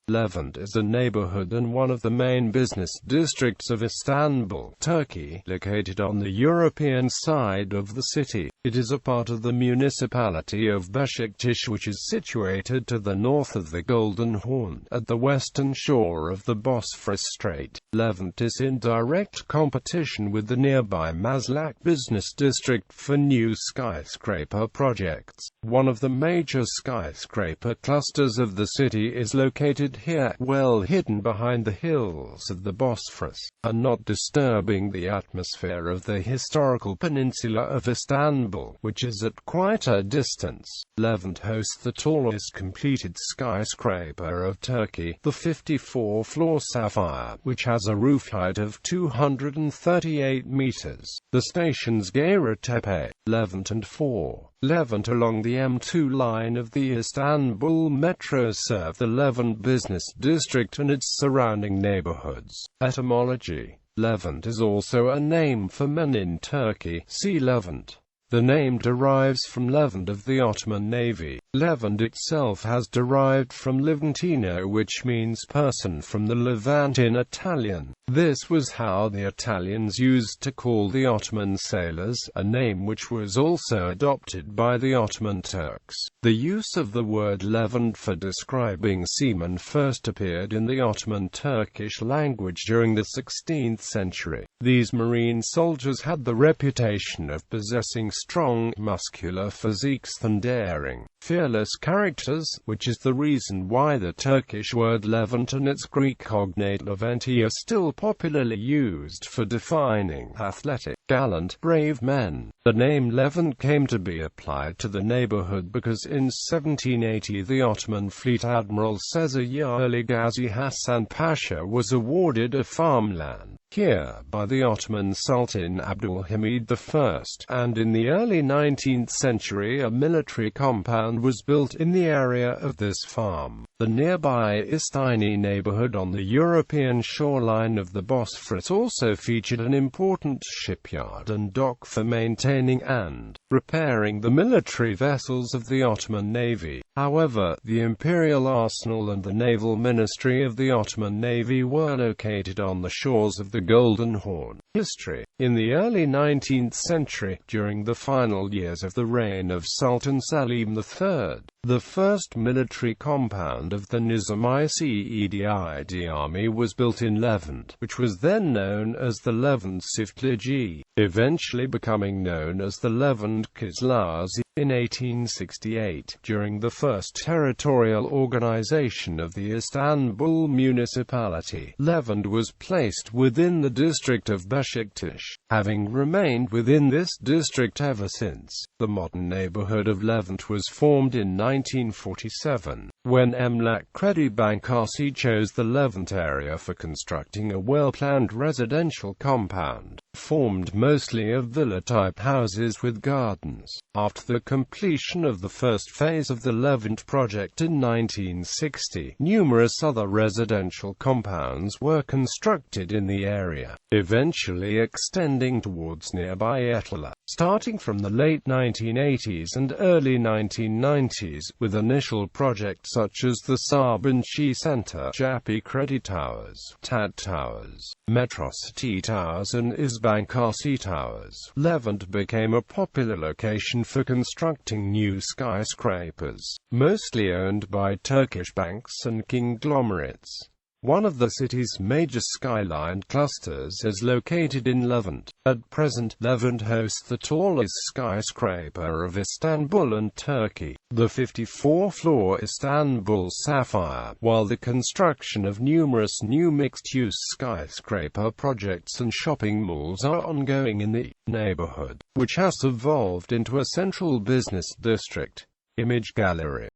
Levent is a neighbourhood and one of the main business districts of Istanbul, Turkey, located on the European side of the city. It is a part of the municipality of Beşiktaş, which is situated to the north of the Golden Horn, at the western shore of the Bosphorus Strait. Levent is in direct competition with the nearby Maslak business district for new skyscraper projects. One of the major skyscraper clusters of the city is located here, well hidden behind the hills of the Bosphorus, and not disturbing the atmosphere of the historical peninsula of Istanbul, which is at quite a distance. Levent hosts the tallest completed skyscraper of Turkey, the 54-floor Sapphire, which has a roof height of 238 meters. The stations Gayrettepe, Levent and 4. Levent along the M2 line of the Istanbul Metro serve the Levent business district and its surrounding neighborhoods. Etymology: Levent is also a name for men in Turkey. See Levent. The name derives from Levent of the Ottoman Navy. Levent itself has derived from Levantino, which means person from the Levant in Italian. This was how the Italians used to call the Ottoman sailors, a name which was also adopted by the Ottoman Turks. The use of the word Levent for describing seamen first appeared in the Ottoman Turkish language during the 16th century. These marine soldiers had the reputation of possessing strong, muscular physiques and daring, fearless characters, which is the reason why the Turkish word Levent and its Greek cognate Leventi are still popularly used for defining athletic, gallant, brave men. The name Levent came to be applied to the neighborhood because in 1780 the Ottoman fleet admiral Sezai Gazi Hasan Pasha was awarded a farmland here by the Ottoman Sultan Abdülhamid I, and in the early 19th century a military compound was built in the area of this farm. The nearby Istini neighborhood on the European shoreline of the Bosphorus also featured an important shipyard and dock for maintaining and repairing the military vessels of the Ottoman Navy. However, the Imperial Arsenal and the Naval Ministry of the Ottoman Navy were located on the shores of the Golden Horn. History: in the early 19th century, during the final years of the reign of Sultan Selim III, the first military compound of the city.It army was built in Levent, which was then known as the Levent Çiftliği, eventually becoming known as the Levent Kızlağı. In 1868, during the first territorial organization of the Istanbul municipality, Levent was placed within the district of Beşiktaş, having remained within this district ever since. The modern neighborhood of Levent was formed in 1947, when Emlak Kredi Bankası chose the Levent area for constructing a well-planned residential compound, formed mostly of villa-type houses with gardens. After the completion of the first phase of the Levent project in 1960, numerous other residential compounds were constructed in the area, eventually extending towards nearby Etala, starting from the late 1980s and early 1990s, with initial projects such as the Sarbanchi Center, Japy Kredi Towers, TAD Towers, Metro City Towers and Isbankasi Towers. Levent became a popular location for constructing new skyscrapers, mostly owned by Turkish banks and conglomerates. One of the city's major skyline clusters is located in Levent. At present, Levent hosts the tallest skyscraper of Istanbul and Turkey, the 54-floor Istanbul Sapphire, while the construction of numerous new mixed-use skyscraper projects and shopping malls are ongoing in the neighborhood, which has evolved into a central business district. Image gallery.